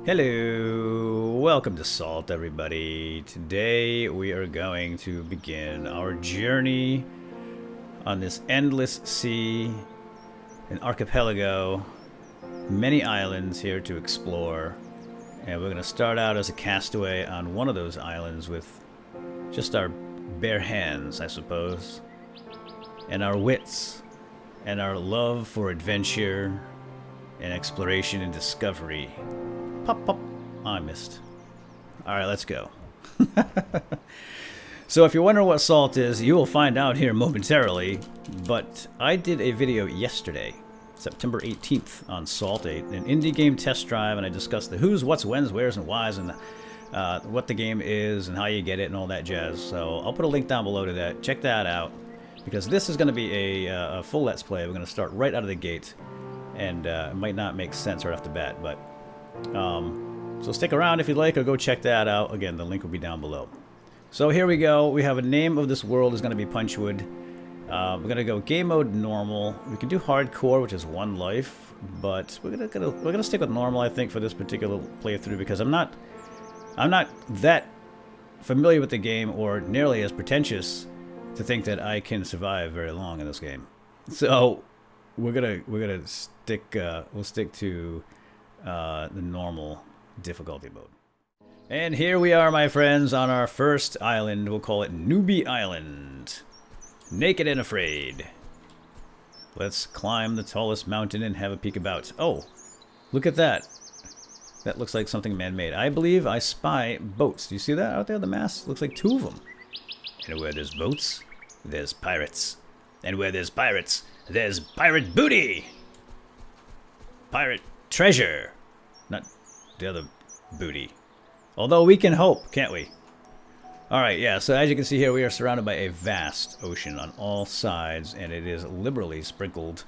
Hello, welcome to Salt, everybody. Today we are going to begin our journey on this endless sea, an archipelago, many islands here to explore. And we're going to start out as a castaway on one of those islands with just our bare hands, I suppose, and our wits, and our love for adventure and exploration and discovery. Pop, pop. Oh, I missed. Alright, let's go. So if you're wondering what salt is, you will find out here momentarily. But I did a video yesterday, September 18th, on Salt 8, an indie game test drive, and I discussed the who's, what's, when's, where's, and why's, and what the game is, and how you get it, and all that jazz. So I'll put a link down below to that. Check that out, because this is going to be a full Let's Play. We're going to start right out of the gate, and it might not make sense right off the bat, but so stick around if you'd like, or go check that out. Again, the link will be down below. So here we go. We have a name of this world is going to be Punchwood. We're going to go game mode normal. We can do hardcore, which is 1 life, but we're gonna stick with normal, I think, for this particular playthrough, because I'm not that familiar with the game or nearly as pretentious to think that I can survive very long in this game. So we're gonna stick we'll stick to the normal difficulty mode. And here we are, my friends, on our first island. We'll call it Newbie Island. Naked and afraid. Let's climb the tallest mountain and have a peek about. Oh, look at that. That looks like something man-made. I believe I spy boats. Do you see that out there? The mast looks like 2 of them. And where there's boats, there's pirates. And where there's pirates, there's pirate booty. Pirate treasure. Not the other booty. Although we can hope, can't we? Alright, yeah, so as you can see here, we are surrounded by a vast ocean on all sides, and it is liberally sprinkled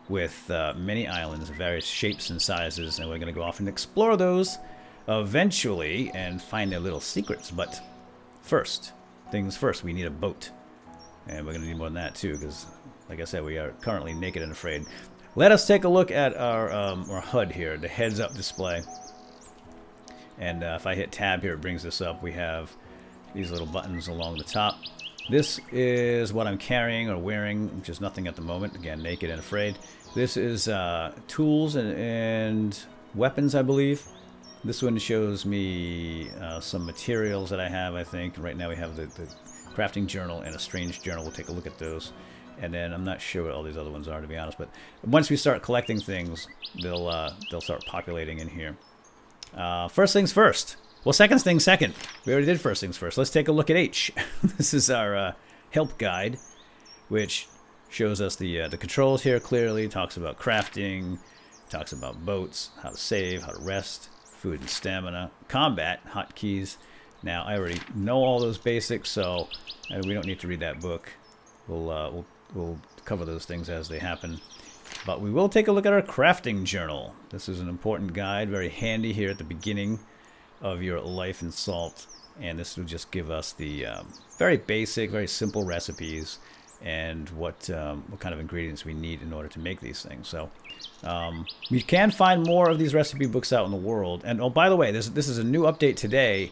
with many islands of various shapes and sizes, and we're going to go off and explore those eventually and find their little secrets. But first, things first, we need a boat. And we're going to need more than that too, because, like I said, we are currently naked and afraid. Let us take a look at our HUD here, the heads-up display. And if I hit tab here, it brings this up. We have these little buttons along the top. This is what I'm carrying or wearing, which is nothing at the moment. Again, naked and afraid. This is tools and weapons, I believe. This one shows me some materials that I have, I think. Right now we have the crafting journal and a strange journal. We'll take a look at those. And then I'm not sure what all these other ones are, to be honest. But once we start collecting things, they'll start populating in here. First things first. Well, second things second. We already did first things first. Let's take a look at H. This is our help guide, which shows us the controls here clearly. Talks about crafting, talks about boats, how to save, how to rest, food and stamina, combat, hotkeys. Now, I already know all those basics, so we don't need to read that book. We'll cover those things as they happen. But we will take a look at our crafting journal. This is an important guide, very handy here at the beginning of your life in Salt, and this will just give us the very basic, very simple recipes and what kind of ingredients we need in order to make these things. So we can find more of these recipe books out in the world. And oh, by the way, this is a new update today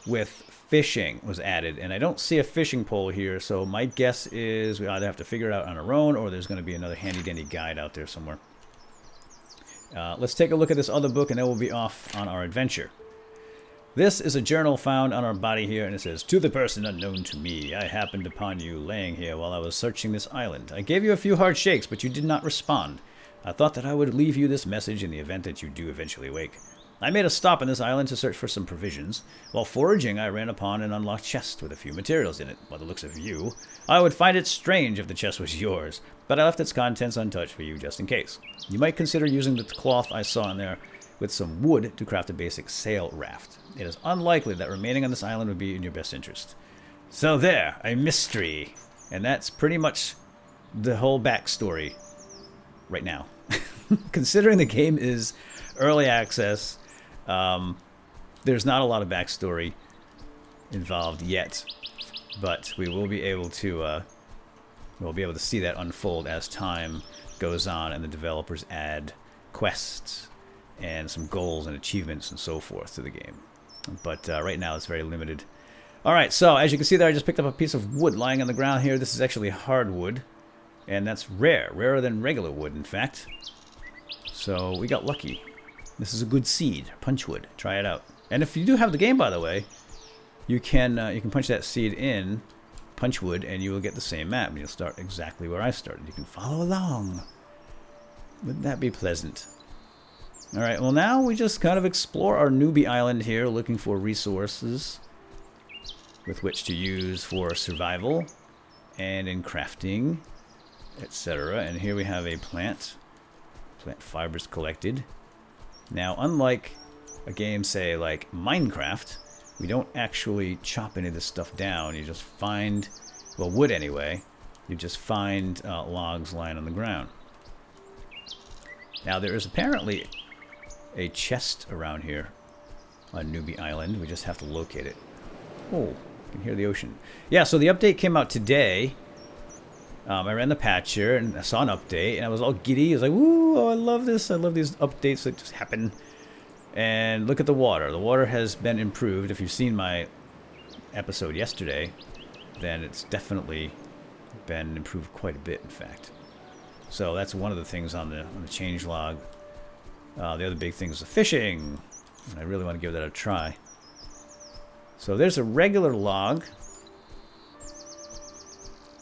with fishing was added, and I don't see a fishing pole here, so my guess is we either have to figure it out on our own, or there's going to be another handy-dandy guide out there somewhere. Let's take a look at this other book, and then we'll be off on our adventure. This is a journal found on our body here, and it says, "To the person unknown to me, I happened upon you laying here while I was searching this island. I gave you a few hard shakes, but you did not respond. I thought that I would leave you this message in the event that you do eventually wake. I made a stop on this island to search for some provisions. While foraging, I ran upon an unlocked chest with a few materials in it. By the looks of you, I would find it strange if the chest was yours, but I left its contents untouched for you just in case. You might consider using the cloth I saw in there with some wood to craft a basic sail raft. It is unlikely that remaining on this island would be in your best interest." So there, a mystery. And that's pretty much the whole backstory right now. Considering the game is early access, there's not a lot of backstory involved yet, but we will be able to see that unfold as time goes on and the developers add quests and some goals and achievements and so forth to the game. But right now it's very limited. Alright, so as you can see there, I just picked up a piece of wood lying on the ground here. This is actually hardwood, and that's rare. Rarer than regular wood, in fact. So we got lucky. This is a good seed, punchwood. Try it out. And if you do have the game, by the way, you can punch that seed in, punchwood, and you will get the same map. And you'll start exactly where I started. You can follow along. Wouldn't that be pleasant? Alright, well now we just kind of explore our Newbie Island here, looking for resources with which to use for survival and in crafting, etc. And here we have a plant fibers collected. Now, unlike a game, say, like Minecraft, we don't actually chop any of this stuff down. You just find, well, wood anyway, you just find logs lying on the ground. Now, there is apparently a chest around here on Newbie Island. We just have to locate it. Oh, you can hear the ocean. Yeah, so the update came out today. I ran the patch here and I saw an update and I was all giddy. I was like, woo, oh, I love this. I love these updates that just happen. And look at the water. The water has been improved. If you've seen my episode yesterday, then it's definitely been improved quite a bit, in fact. So that's one of the things on the change log. The other big thing is the fishing. And I really want to give that a try. So there's a regular log.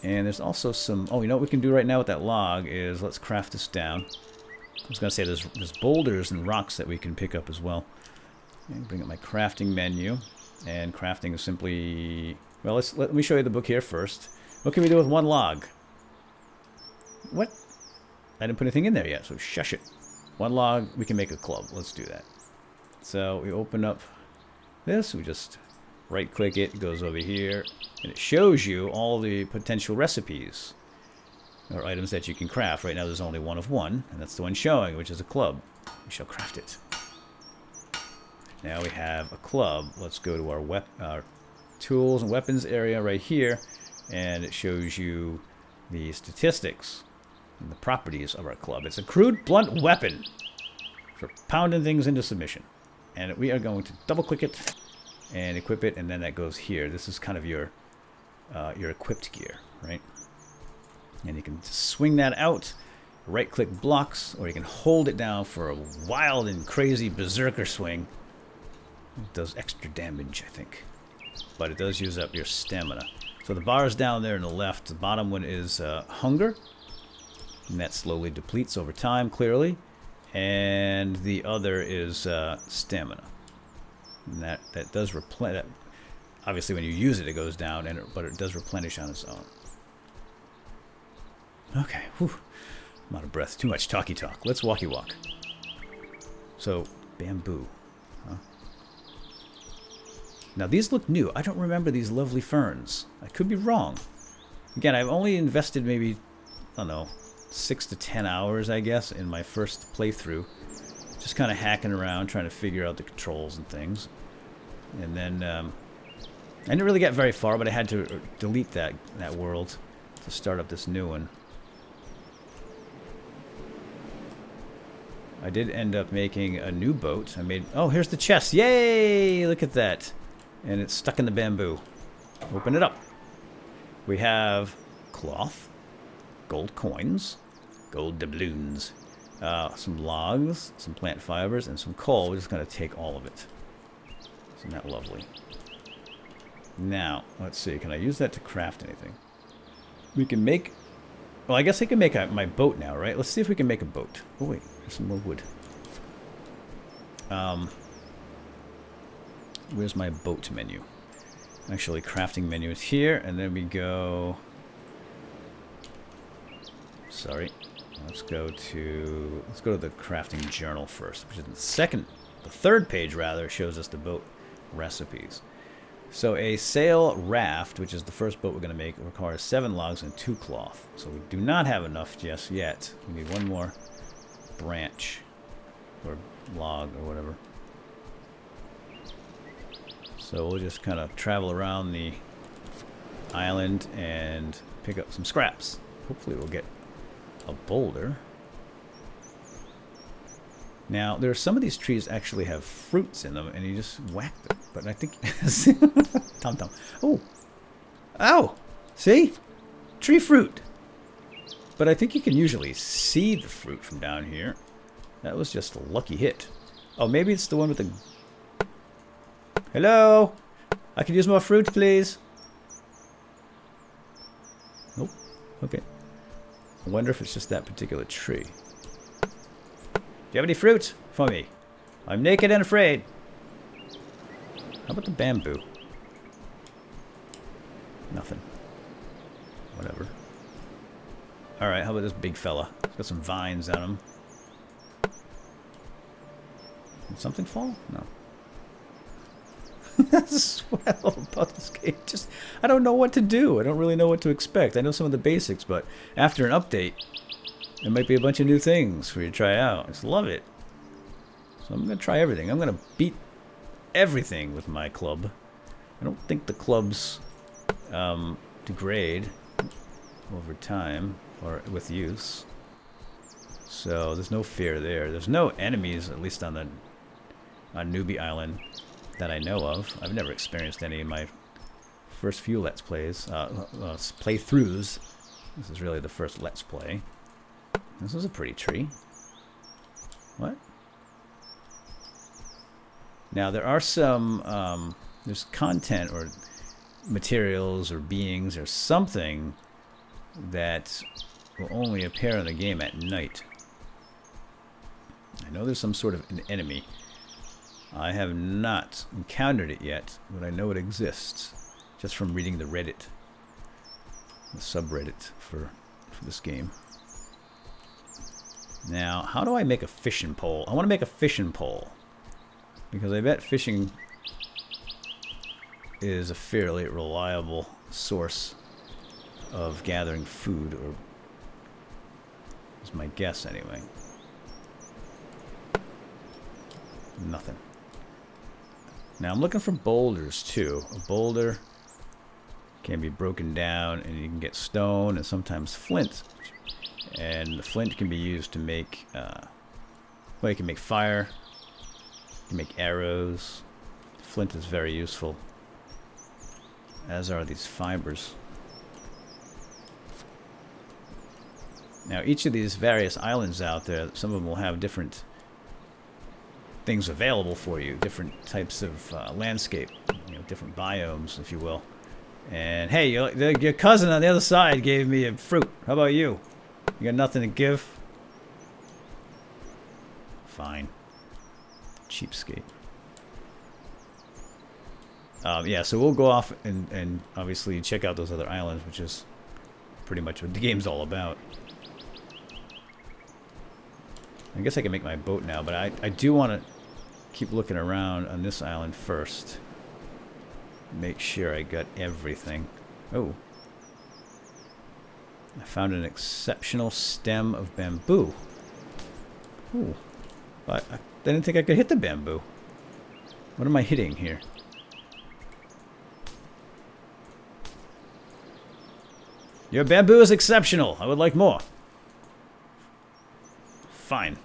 And there's also some... Oh, you know what we can do right now with that log is let's craft this down. I was going to say there's boulders and rocks that we can pick up as well. And bring up my crafting menu. And crafting is simply... Well, let me show you the book here first. What can we do with one log? What? I didn't put anything in there yet, so shush it. One log, we can make a club. Let's do that. So we open up this. We just right-click it. It goes over here. And it shows you all the potential recipes or items that you can craft. Right now there's only one of one, and that's the one showing, which is a club. We shall craft it. Now we have a club. Let's go to our tools and weapons area right here, and it shows you the statistics and the properties of our club. It's a crude blunt weapon for pounding things into submission. And we are going to double-click it and equip it, and then that goes here. This is kind of your equipped gear, right? And you can swing that out, right-click blocks, or you can hold it down for a wild and crazy berserker swing. It does extra damage, I think. But it does use up your stamina. So the bars down there on the left, the bottom one is hunger. And that slowly depletes over time, clearly. And the other is stamina. And that does replenish. Obviously, when you use it, it goes down, but it does replenish on its own. Okay, whew. I'm out of breath. Too much talky talk. Let's walkie walk. So, bamboo. Huh? Now, these look new. I don't remember these lovely ferns. I could be wrong. Again, I've only invested maybe, I don't know, 6 to 10 hours, I guess, in my first playthrough. Just kind of hacking around, trying to figure out the controls and things. And then, I didn't really get very far, but I had to delete that world to start up this new one. I did end up making a new boat. Oh, here's the chest. Yay! Look at that. And it's stuck in the bamboo. Open it up. We have cloth, gold coins, gold doubloons, some logs, some plant fibers, and some coal. We're just going to take all of it. Isn't that lovely? Now, let's see. Can I use that to craft anything? We can make... Well, I guess I can make my boat now, right? Let's see if we can make a boat. Oh, wait. There's some more wood. Where's my boat menu? Actually, crafting menu is here, and then we go... Sorry. Let's go to the crafting journal first, which is the third page rather, shows us the boat recipes. So a sail raft, which is the first boat we're going to make, requires 7 logs and 2 cloth. So we do not have enough just yet. We need one more branch or log or whatever. So we'll just kind of travel around the island and pick up some scraps. Hopefully we'll get a boulder. Now, there are some of these trees actually have fruits in them, and you just whack them. But I think... Tom Tom. Oh! Ow! See? Tree fruit! But I think you can usually see the fruit from down here. That was just a lucky hit. Oh, maybe it's the one with the... Hello? I could use more fruit, please. Nope. Okay. I wonder if it's just that particular tree. Do you have any fruit for me? I'm naked and afraid. How about the bamboo? Nothing. Whatever. Alright, how about this big fella? It's got some vines on him. Did something fall? No. That's what I love about this game. Just, I don't know what to do. I don't really know what to expect. I know some of the basics, but after an update, there might be a bunch of new things for you to try out. I just love it. So I'm going to try everything. I'm going to beat everything with my club. I don't think the clubs degrade over time or with use. So there's no fear there. There's no enemies, at least on Newbie Island, that I know of. I've never experienced any in my first few Let's Plays, playthroughs. This is really the first Let's Play. This is a pretty tree. What? Now there are some, there's content or materials or beings or something that will only appear in the game at night. I know there's some sort of an enemy. I have not encountered it yet, but I know it exists just from reading the Reddit, the subreddit for this game. Now, how do I make a fishing pole? I want to make a fishing pole because I bet fishing is a fairly reliable source of gathering food, or is my guess anyway. Nothing. Now I'm looking for boulders too. A boulder can be broken down and you can get stone and sometimes flint. And the flint can be used to make, well, you can make fire, you can make arrows. Flint is very useful, as are these fibers. Now each of these various islands out there, some of them will have different things available for you, different types of landscape, you know, different biomes, if you will. And hey, your cousin on the other side gave me a fruit. How about you? You got nothing to give? Fine. Cheapskate. Yeah, so we'll go off and obviously check out those other islands, which is pretty much what the game's all about. I guess I can make my boat now, but I do want to keep looking around on this island first. Make sure I got everything. Oh. I found an exceptional stem of bamboo. Ooh. I didn't think I could hit the bamboo. What am I hitting here? Your bamboo is exceptional. I would like more. Fine.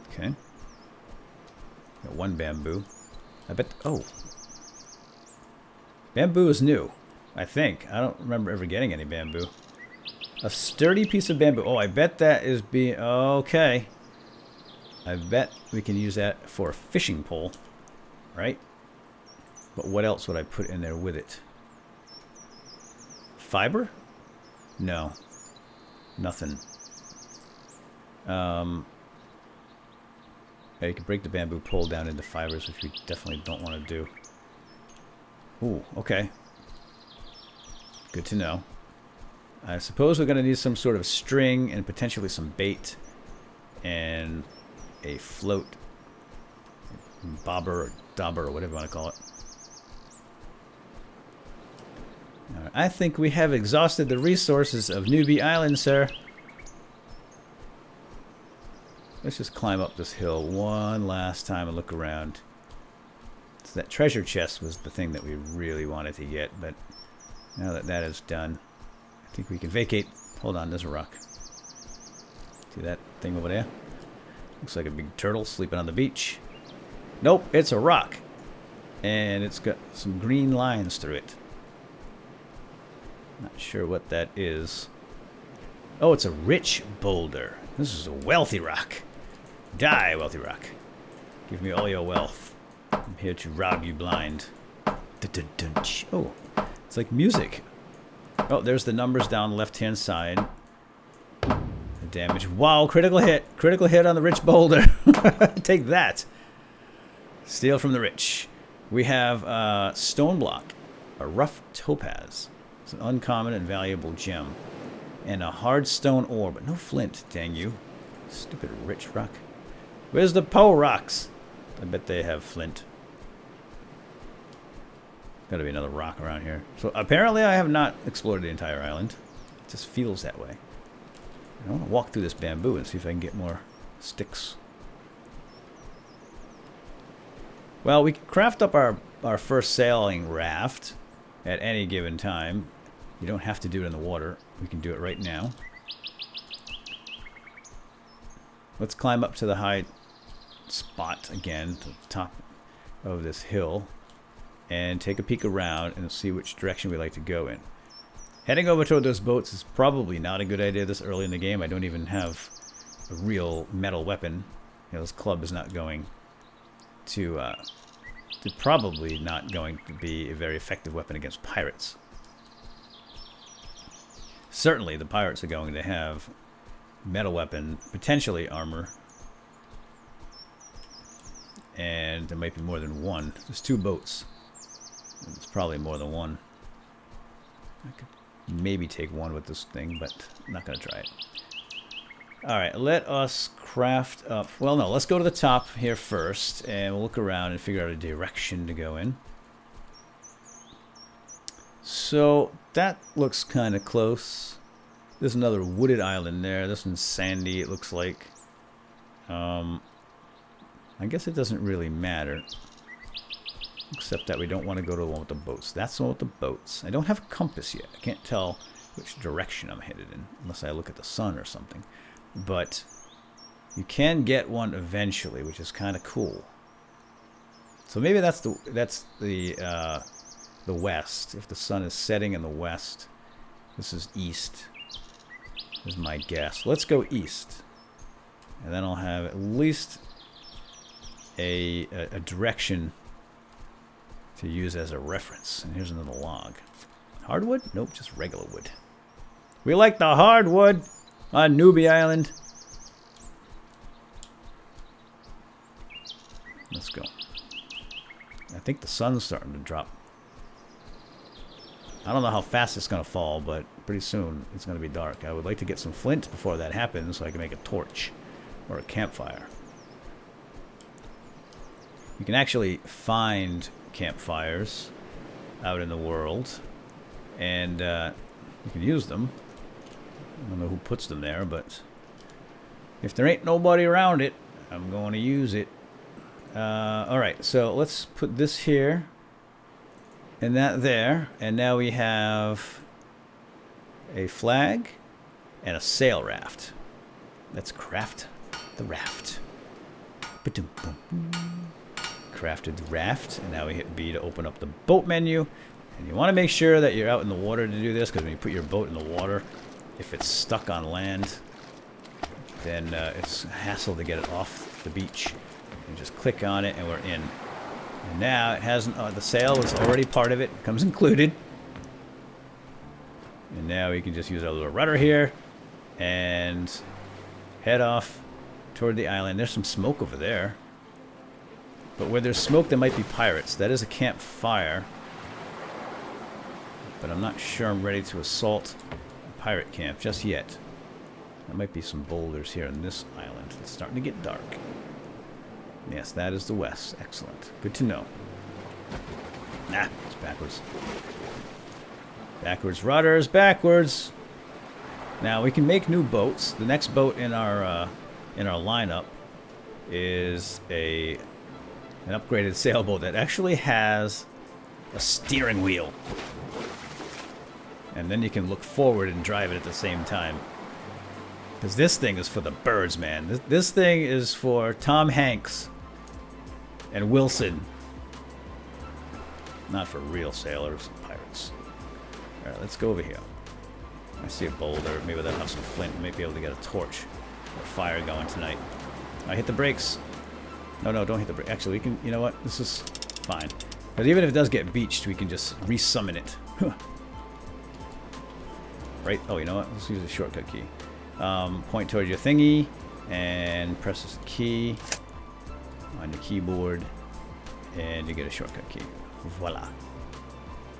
Okay. Got one bamboo. I bet... Oh. Bamboo is new. I think. I don't remember ever getting any bamboo. A sturdy piece of bamboo. Oh, I bet that is being... Okay. I bet we can use that for a fishing pole. Right? But what else would I put in there with it? Fiber? No. Nothing. Yeah, you can break the bamboo pole down into fibers, which we definitely don't want to do. Ooh, okay. Good to know. I suppose we're going to need some sort of string and potentially some bait and a float. Bobber or dobber or whatever you want to call it. Right, I think we have exhausted the resources of Newbie Island, sir. Let's just climb up this hill one last time and look around. So that treasure chest was the thing that we really wanted to get, but now that that is done, I think we can vacate. Hold on, there's a rock. See that thing over there? Looks like a big turtle sleeping on the beach. Nope, it's a rock. And it's got some green lines through it. Not sure what that is. Oh, it's a rich boulder. This is a wealthy rock. Die, wealthy rock. Give me all your wealth. I'm here to rob you blind. Oh, it's like music. Oh, there's the numbers down the left-hand side. The damage. Wow, critical hit. Critical hit on the rich boulder. Take that. Steal from the rich. We have stone block. A rough topaz. It's an uncommon and valuable gem. And a hard stone ore, but no flint, dang you. Stupid rich rock. Where's the Poe rocks? I bet they have flint. Gotta be another rock around here. So apparently I have not explored the entire island. It just feels that way. I want to walk through this bamboo and see if I can get more sticks. Well, we can craft up our first sailing raft at any given time. You don't have to do it in the water. We can do it right now. Let's climb up to the high spot again, to the top of this hill, and take a peek around and see which direction we like to go in. Heading over toward those boats is probably not a good idea this early in the game. I don't even have a real metal weapon. You know, this club is not going to probably not going to be a very effective weapon against pirates. Certainly the pirates are going to have metal weapon, potentially armor. And there might be more than one. There's 2 boats. There's probably more than one. I could maybe take one with this thing, but I'm not going to try it. Alright, let us craft up. Well, no, let's go to the top here first, and we'll look around and figure out a direction to go in. So, that looks kind of close. There's another wooded island there. This one's sandy, it looks like. I guess it doesn't really matter. Except that we don't want to go to the one with the boats. That's the one with the boats. I don't have a compass yet. I can't tell which direction I'm headed in, unless I look at the sun or something. But you can get one eventually, which is kind of cool. So maybe that's the west. If the sun is setting in the west, this is east. Is my guess. Let's go east, and then I'll have at least a direction to use as a reference. And here's another log. Hardwood? Nope, just regular wood. We like the hardwood on Newbie Island. Let's go. I think the sun's starting to drop. I don't know how fast it's going to fall, but pretty soon it's going to be dark. I would like to get some flint before that happens so I can make a torch or a campfire. You can actually find campfires out in the world, and you can use them. I don't know who puts them there, but if there ain't nobody around it, I'm going to use it. Alright, so let's put this here and that there, and now we have a flag and a sail raft. Let's craft the raft. Crafted the raft, and now we hit B to open up the boat menu. And you want to make sure that you're out in the water to do this, because when you put your boat in the water, if it's stuck on land, then it's a hassle to get it off the beach. You just click on it and we're in. And now it hasn't, the sail is already part of it, comes included. And now we can just use our little rudder here and head off toward the island. There's some smoke over there. But where there's smoke, there might be pirates. That is a campfire. But I'm not sure I'm ready to assault a pirate camp just yet. There might be some boulders here on this island. It's starting to get dark. Yes, that is the west. Excellent. Good to know. Nah, it's backwards. Backwards rudders, backwards. Now we can make new boats. The next boat in our lineup is an upgraded sailboat that actually has a steering wheel. And then you can look forward and drive it at the same time. Because this thing is for the birds, man. This thing is for Tom Hanks and Wilson. Not for real sailors and pirates. Alright, let's go over here. I see a boulder. Maybe they'll have some flint. We might be able to get a torch or fire going tonight. I hit the brakes. No, don't hit the brakes. Actually, we can... You know what? This is fine. Because even if it does get beached, we can just resummon it. Right? Oh, you know what? Let's use a shortcut key. Point towards your thingy and press this key on the keyboard and you get a shortcut key. Voila.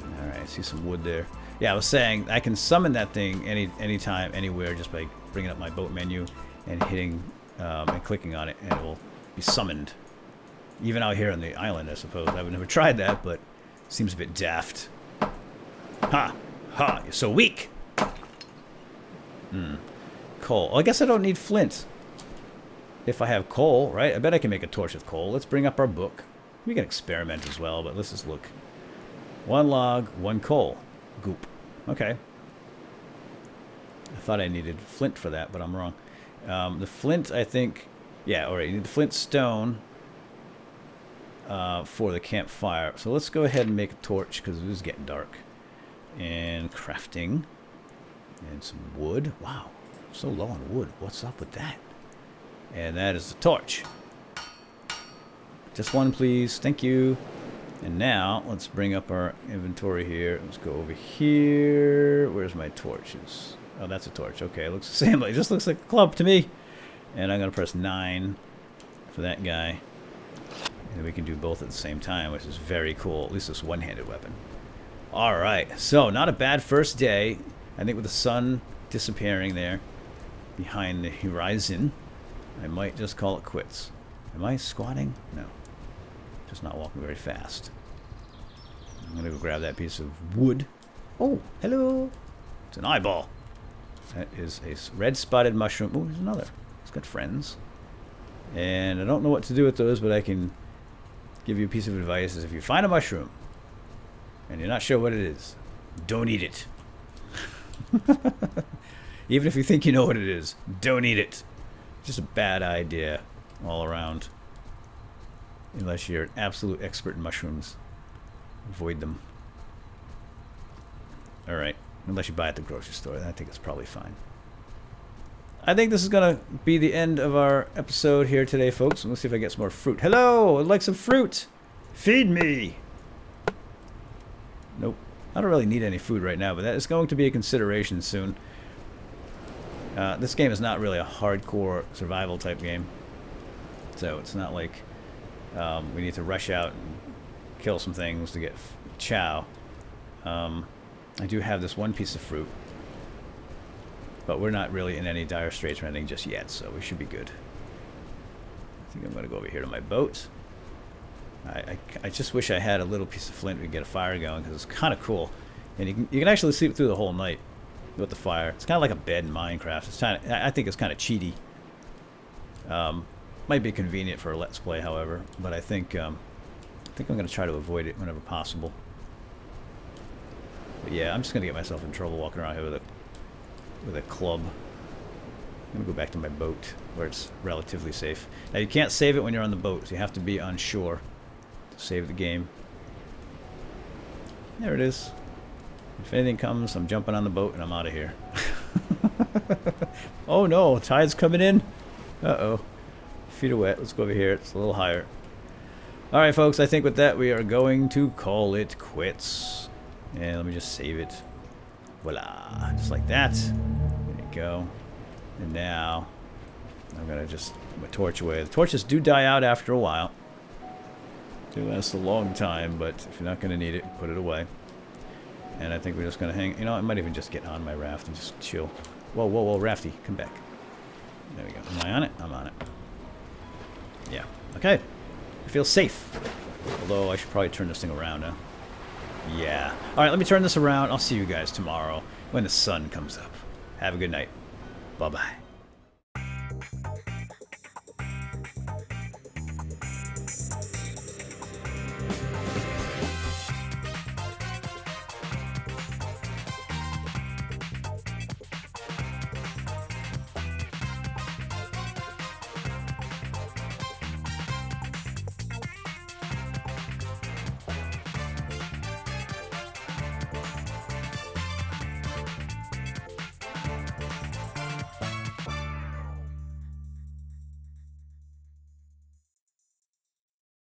Alright, I see some wood there. Yeah, I was saying I can summon that thing anytime, anywhere, just by bringing up my boat menu and hitting and clicking on it, and it will be summoned. Even out here on the island, I suppose. I've never tried that, but it seems a bit daft. Ha! Ha! You're so weak! Coal. Well, I guess I don't need flint if I have coal, right? I bet I can make a torch with coal. Let's bring up our book. We can experiment as well, but let's just look. 1 log, 1 coal. Goop. Okay. I thought I needed flint for that, but I'm wrong. The flint, I think... Yeah, alright. You need the flint stone for the campfire. So let's go ahead and make a torch, because it is getting dark. And crafting. And some wood. Wow. So low on wood. What's up with that? And that is the torch. Just 1, please. Thank you. And now, let's bring up our inventory here. Let's go over here. Where's my torches? Oh, that's a torch. Okay, it looks the same. It just looks like a club to me. And I'm going to press 9 for that guy. And we can do both at the same time, which is very cool. At least this one-handed weapon. Alright, so not a bad first day. I think with the sun disappearing there behind the horizon, I might just call it quits. Am I squatting? No. Just not walking very fast. I'm going to go grab that piece of wood. Oh, hello. It's an eyeball. That is a red spotted mushroom. Oh, there's another. It's got friends. And I don't know what to do with those, but I can give you a piece of advice. Is if you find a mushroom and you're not sure what it is, don't eat it. Even if you think you know what it is, don't eat it. Just a bad idea all around. Unless you're an absolute expert in mushrooms. Avoid them. Alright. Unless you buy at the grocery store. Then I think it's probably fine. I think this is going to be the end of our episode here today, folks. Let's see if I get some more fruit. Hello! I'd like some fruit! Feed me! Nope. I don't really need any food right now, but that is going to be a consideration soon. This game is not really a hardcore survival type game. So it's not like we need to rush out and kill some things to get chow. I do have this one piece of fruit. But we're not really in any dire straits or anything just yet, so we should be good. I think I'm going to go over here to my boat. I just wish I had a little piece of flint we could get a fire going, because it's kind of cool. And you can actually sleep through the whole night with the fire. It's kind of like a bed in Minecraft. It's kind of, I think it's kind of cheaty. Might be convenient for a Let's Play, however, but I think I'm going to try to avoid it whenever possible. But yeah, I'm just going to get myself in trouble walking around here with a club. I'm going to go back to my boat where it's relatively safe. Now you can't save it when you're on the boat, so you have to be on shore to save the game. There it is. If anything comes, I'm jumping on the boat and I'm out of here. Oh no, tide's coming in. Uh-oh. Feet are wet. Let's go over here. It's a little higher. Alright folks, I think with that we are going to call it quits. And let me just save it. Voila. Just like that. There you go. And now I'm going to just put my torch away. The torches do die out after a while. They last a long time, but if you're not going to need it, put it away. And I think we're just going to hang... You know, I might even just get on my raft and just chill. Whoa, whoa, whoa, Rafty, come back. There we go. Am I on it? I'm on it. Yeah. Okay. I feel safe. Although I should probably turn this thing around, huh? Yeah. Alright, let me turn this around. I'll see you guys tomorrow when the sun comes up. Have a good night. Bye-bye.